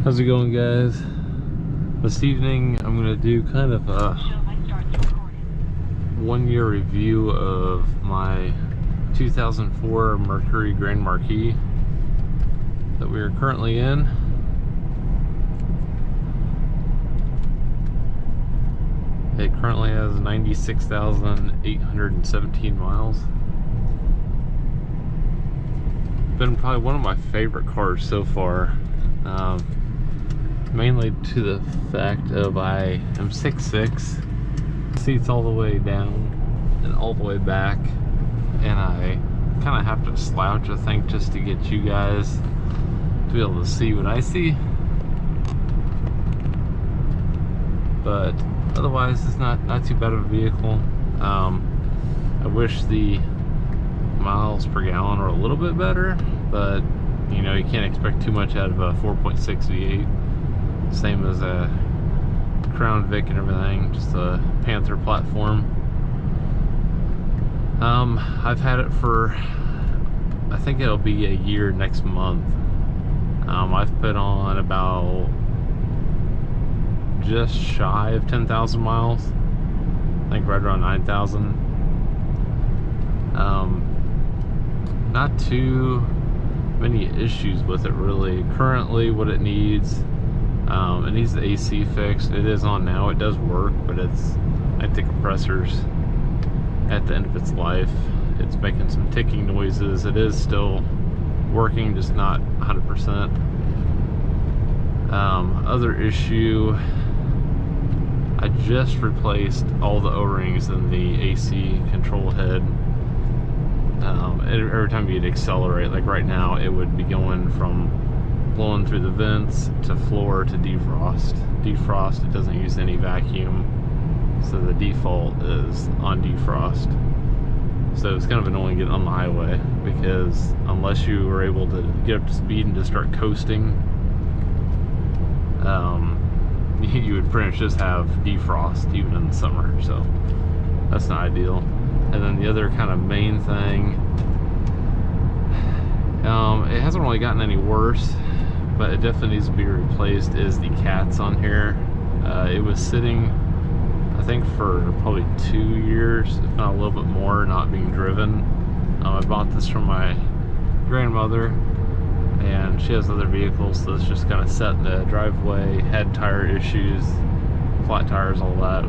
How's it going, guys? This evening I'm going to do kind of a 1-year review of my 2004 Mercury Grand Marquis that we are currently in. It currently has 96,817 miles. Been probably one of my favorite cars so far. Mainly to the fact of I am 6'6", seats all the way down and all the way back, and I kind of have to slouch, I think, just to get you guys to be able to see what I see. But otherwise, it's not too bad of a vehicle. I wish the miles per gallon were a little bit better, but you know, you can't expect too much out of a 4.6 V8. Same as a Crown Vic and everything, just a Panther platform. I've had it for, I think it'll be a year next month. I've put on about just shy of 10,000 miles. I think right around 9,000. Not too many issues with it really. Currently what it needs the AC fixed. It is on now, it does work, but it's, I think the compressor's at the end of its life. It's making some ticking noises. It is still working, just not 100%. Other issue, I just replaced all the O-rings in the AC control head. Every time you'd accelerate, like right now, it would be going from blowing through the vents to floor to defrost. Defrost, it doesn't use any vacuum, so the default is on defrost. So it's kind of annoying getting on the highway, because unless you were able to get up to speed and just start coasting, you would pretty much just have defrost even in the summer, so that's not ideal. And then the other kind of main thing, it hasn't really gotten any worse, but it definitely needs to be replaced, is the cats on here. It was sitting, I think, for probably 2 years, if not a little bit more, not being driven. I bought this from my grandmother, and she has other vehicles, so it's just kind of set in the driveway, had tire issues, flat tires, all that.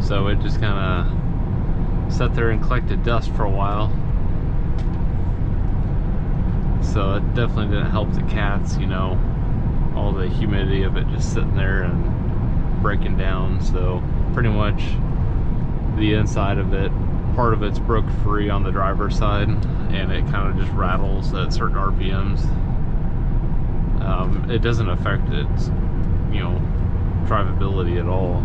So it just kind of sat there and collected dust for a while. So it definitely didn't help the cats, you know, all the humidity of it just sitting there and breaking down. So pretty much the inside of it, part of it's broke free on the driver's side, and it kind of just rattles at certain RPMs. It doesn't affect its, you know, drivability at all,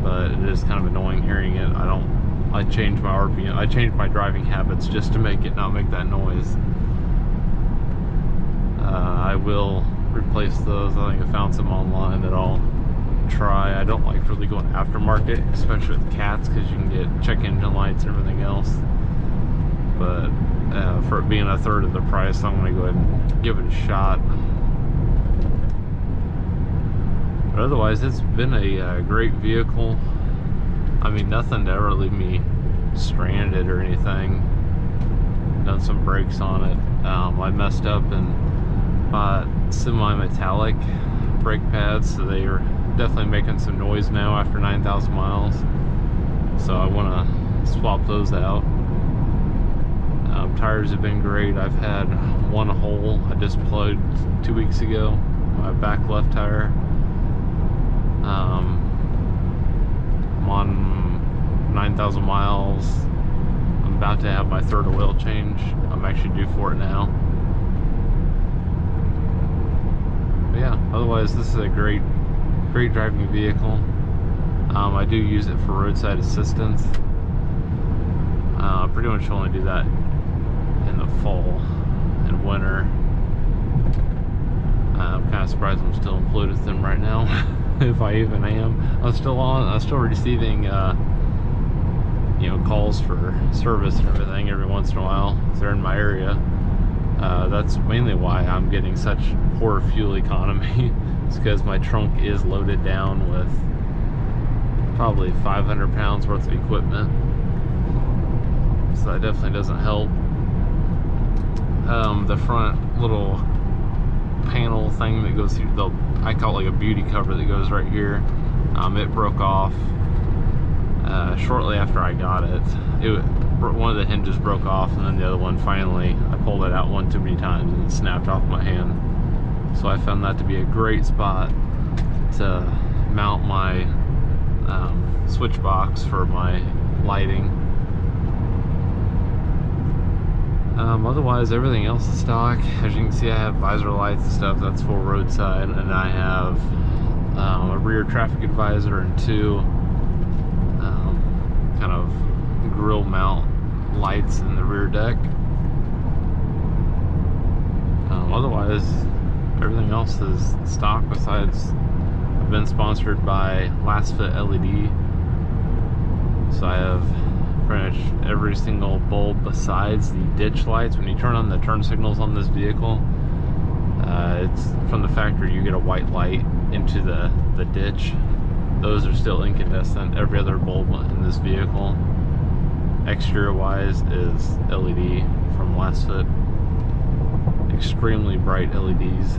but it is kind of annoying hearing it. I changed my RPM, I changed my driving habits just to make it not make that noise. I will replace those. I think I found some online that I'll try. I don't like really going aftermarket, especially with cats, because you can get check engine lights and everything else. But for it being a third of the price, I'm going to go ahead and give it a shot. But otherwise, it's been a great vehicle. I mean, nothing to ever leave me stranded or anything. Done some brakes on it. I messed up and bought semi-metallic brake pads, so they are definitely making some noise now after 9,000 miles. So I want to swap those out. Tires have been great. I've had one hole I just plugged 2 weeks ago, my back left tire. I'm on 9,000 miles. I'm about to have my third oil change. I'm actually due for it now. But yeah, otherwise this is a great driving vehicle. I do use it for roadside assistance. I pretty much only do that in the fall and winter. I'm kind of surprised I'm still employed with them right now. If I even am. I'm still receiving you know, calls for service and everything every once in a while if they're in my area. That's mainly why I'm getting such poor fuel economy. It's because my trunk is loaded down with probably 500 pounds worth of equipment, so that definitely doesn't help. The front little panel thing that goes through, I call it like a beauty cover that goes right here, it broke off shortly after I got it. One of the hinges broke off, and then the other one, finally I pulled it out one too many times and it snapped off my hand. So I found that to be a great spot to mount my switch box for my lighting. Otherwise, everything else is stock. As you can see, I have visor lights and stuff. That's for roadside, and I have a rear traffic advisor and two kind of grill mount lights in the rear deck. Otherwise, everything else is stock. Besides, I've been sponsored by Last Fit LED, so I have pretty much every single bulb besides the ditch lights. When you turn on the turn signals on this vehicle, it's from the factory. You get a white light into the ditch. Those are still incandescent. Every other bulb in this vehicle, exterior wise, is LED from Last Fit. Extremely bright LEDs.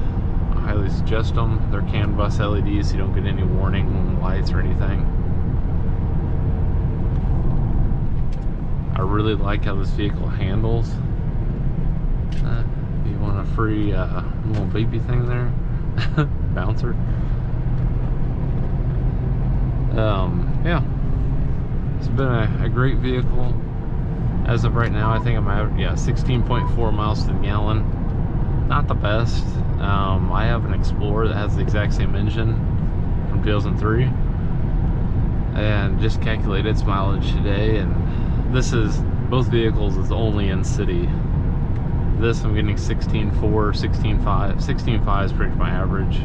I highly suggest them. They're CAN bus LEDs, so you don't get any warning lights or anything. I really like how this vehicle handles. You want a free little baby thing there? Bouncer. Yeah, it's been a great vehicle. As of right now, I think I'm at 16.4 miles to the gallon. Not the best. I have an Explorer that has the exact same engine from 2003, and just calculated its mileage today, and both vehicles is only in city. This I'm getting 16.4, 16.5. 16.5 is pretty much my average.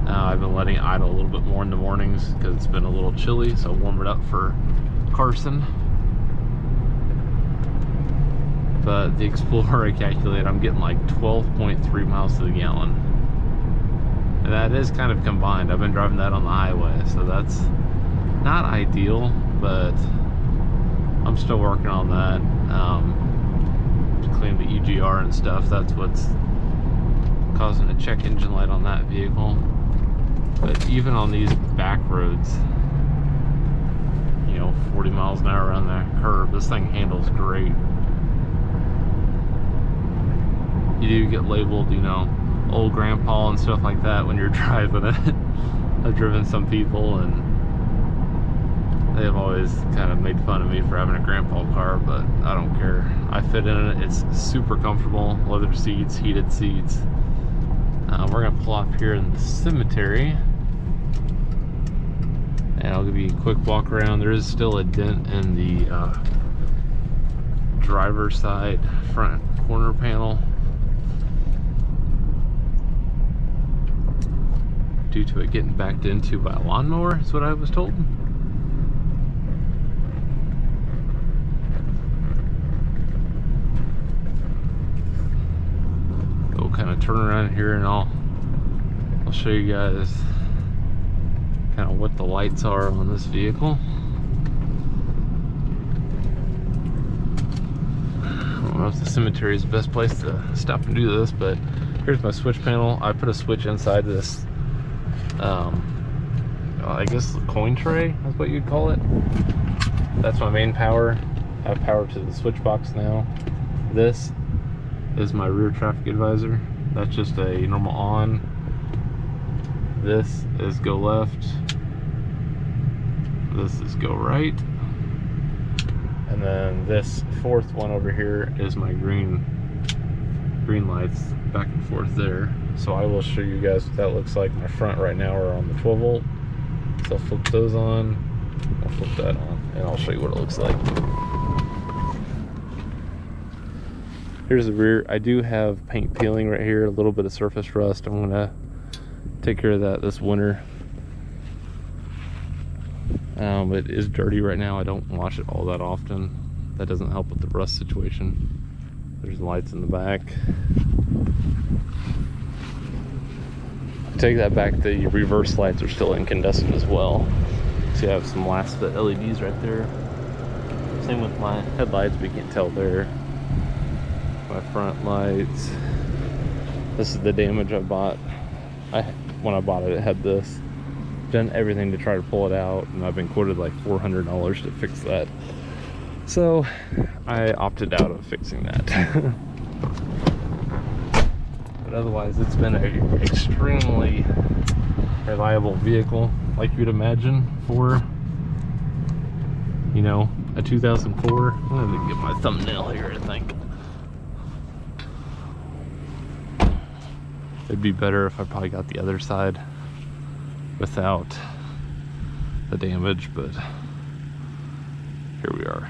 I've been letting it idle a little bit more in the mornings because it's been a little chilly, so warm it up for Carson. But the Explorer, I calculate, I'm getting like 12.3 miles to the gallon. And that is kind of combined. I've been driving that on the highway, so that's not ideal, but I'm still working on that. To clean the EGR and stuff. That's what's causing a check engine light on that vehicle. But even on these back roads, 40 miles an hour around that curve, this thing handles great. You do get labeled, old grandpa and stuff like that when you're driving it. I've driven some people and they've always kind of made fun of me for having a grandpa car, but I don't care. I fit in it. It's super comfortable. Leather seats, heated seats. We're gonna pull off here in the cemetery, and I'll give you a quick walk around. There is still a dent in the driver's side front corner panel due to it getting backed into by a lawnmower, is what I was told. We'll kind of turn around here and I'll show you guys kind of what the lights are on this vehicle. I don't know if the cemetery is the best place to stop and do this, but here's my switch panel. I put a switch inside this I guess the coin tray is what you'd call it. That's my main power. I have power to the switch box now. This is my rear traffic advisor. That's just a normal on. This is go left. This is go right. And then this fourth one over here is my green lights back and forth there. So I will show you guys what that looks like. My front right now are on the 12 volt. So I'll flip those on. I'll flip that on, and I'll show you what it looks like. Here's the rear. I do have paint peeling right here, a little bit of surface rust. I'm gonna take care of that this winter. It is dirty right now. I don't wash it all that often. That doesn't help with the rust situation. There's lights in the back. I take that back, the reverse lights are still incandescent as well. So you have some last fit LEDs right there. Same with my headlights, but you can't tell there. My front lights. This is the damage I bought. When I bought it, it had this. Done everything to try to pull it out, and I've been quoted like $400 to fix that. So I opted out of fixing that. But otherwise, it's been an extremely reliable vehicle, like you'd imagine for, you know, a 2004. I'm gonna get my thumbnail here, I think. It'd be better if I probably got the other side without the damage, but here we are.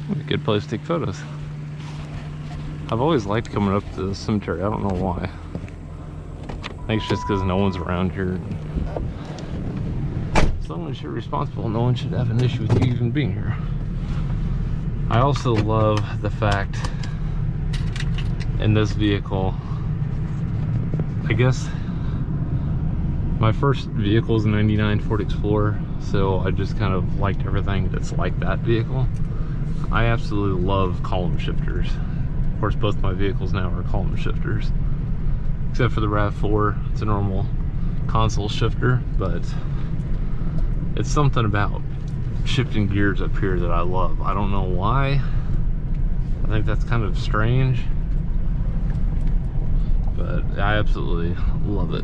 A good place to take photos. I've always liked coming up to the cemetery. I don't know why. I think it's just because no one's around here. As long as you're responsible, no one should have an issue with you even being here. I also love the fact in this vehicle, I guess my first vehicle is a '99 Ford Explorer, so I just kind of liked everything that's like that vehicle. I absolutely love column shifters. Of course, both my vehicles now are column shifters, except for the RAV4. It's a normal console shifter, but it's something about shifting gears up here that I love. I don't know why. I think that's kind of strange, but I absolutely love it.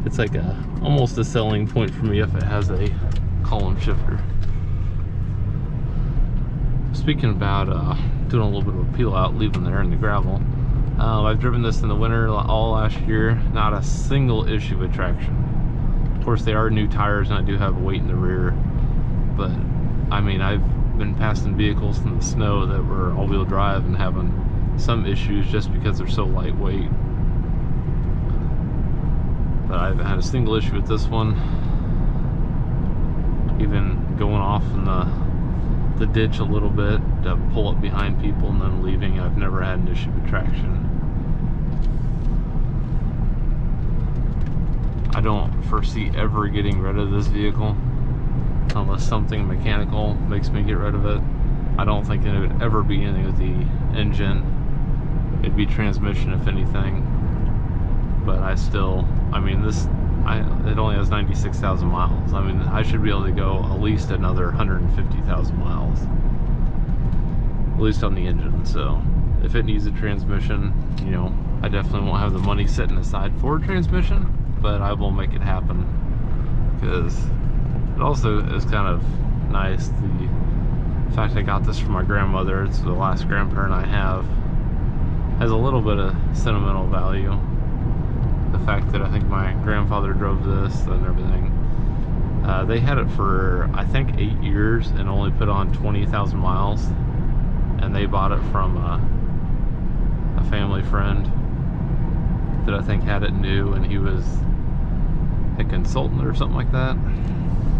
It's like almost a selling point for me if it has a column shifter. Speaking about doing a little bit of a peel out, leaving there in the gravel, I've driven this in the winter all last year, not a single issue with traction. Of course, they are new tires and I do have weight in the rear, but I mean, I've been passing vehicles in the snow that were all-wheel drive and having some issues just because they're so lightweight. But I haven't had a single issue with this one. Even going off in the ditch a little bit to pull up behind people and then leaving, I've never had an issue with traction. I don't foresee ever getting rid of this vehicle unless something mechanical makes me get rid of it. I don't think it would ever be anything with the engine. It'd be transmission if anything. But I mean, it only has 96,000 miles. I mean, I should be able to go at least another 150,000 miles, at least on the engine. So if it needs a transmission, you know, I definitely won't have the money sitting aside for a transmission, but I will make it happen, because it also is kind of nice. The fact I got this from my grandmother, it's the last grandparent I have, has a little bit of sentimental value. The fact that I think my grandfather drove this and everything. They had it for, I think, 8 years and only put on 20,000 miles. And they bought it from a family friend that I think had it new, and he was a consultant or something like that.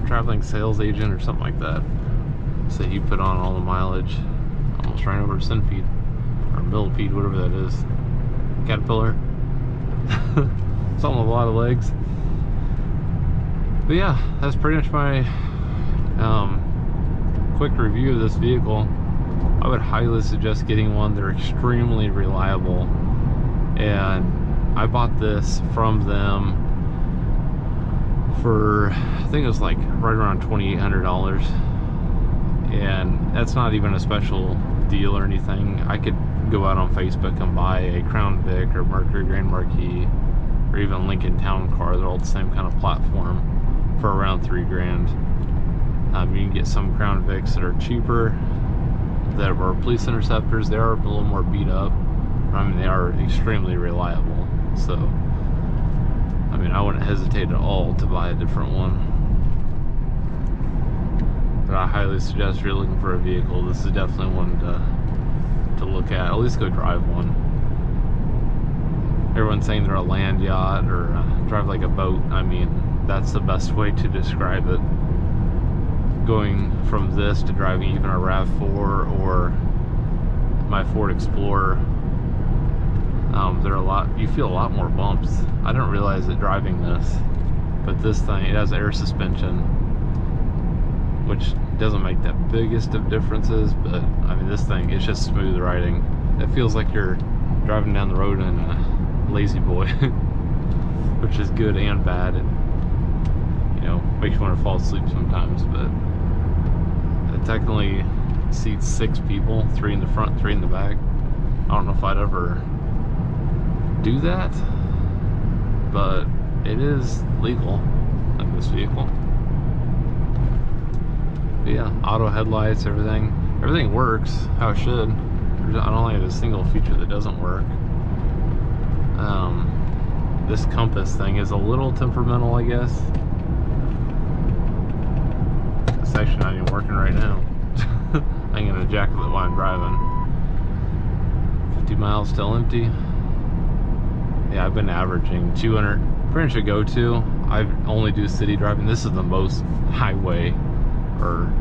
Traveling sales agent or something like that. So he put on all the mileage. Almost ran over a centipede. Or millipede, whatever that is. Caterpillar. Something with a lot of legs. But yeah, that's pretty much my quick review of this vehicle. I would highly suggest getting one. They're extremely reliable, and I bought this from them for, I think it was like right around $2,800, and that's not even a special deal or anything. I could go out on Facebook and buy a Crown Vic or Mercury Grand Marquis or even Lincoln Town Car. They're all the same kind of platform for around $3 grand. You can get some Crown Vics that are cheaper, that were police interceptors. They are a little more beat up, but I mean, they are extremely reliable. So I mean, I wouldn't hesitate at all to buy a different one. But I highly suggest if you're looking for a vehicle, this is definitely one to look at least go drive one. Everyone's saying they're a land yacht or drive like a boat. I mean, that's the best way to describe it. going from this to driving even a RAV4 or my Ford Explorer, you feel a lot more bumps. I didn't realize it driving this, but this thing, it has air suspension, which doesn't make the biggest of differences, but I mean, this thing, it's just smooth riding. It feels like you're driving down the road in a lazy boy, which is good and bad. It, you know, makes you want to fall asleep sometimes, but it technically seats 6 people, 3 in the front, 3 in the back. I don't know if I'd ever do that, but it is legal in this vehicle. But yeah, auto headlights, everything works how it should. I don't think there's a single feature that doesn't work. This compass thing is a little temperamental, I guess. It's actually not even working right now. I'm gonna jack it while I'm driving. 50 miles still empty. Yeah, I've been averaging 200. Pretty much a go-to. I only do city driving. This is the most highway or,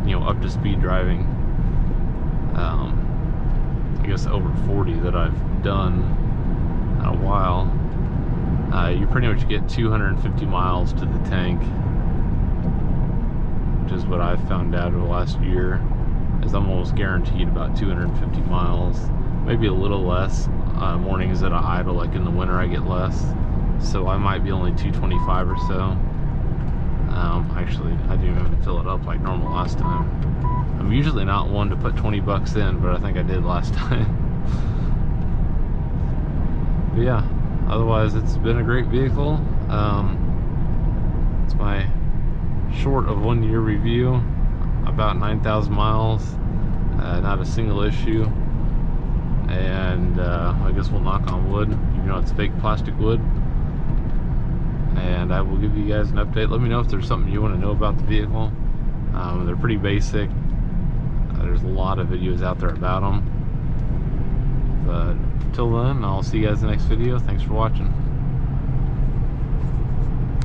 you know, up to speed driving. I guess over 40 that I've done in a while. You pretty much get 250 miles to the tank, which is what I've found out over the last year, is I'm almost guaranteed about 250 miles, maybe a little less. Mornings that I idle, like in the winter, I get less, so I might be only 225 or so. Actually, I didn't even fill it up like normal last time. I'm usually not one to put 20 bucks in, but I think I did last time. But yeah, otherwise it's been a great vehicle. It's my short of 1 year review, about 9,000 miles, not a single issue, and I guess we'll knock on wood, even though it's fake plastic wood. And I will give you guys an update. Let me know if there's something you want to know about the vehicle. They're pretty basic. There's a lot of videos out there about them. But until then, I'll see you guys in the next video. Thanks for watching.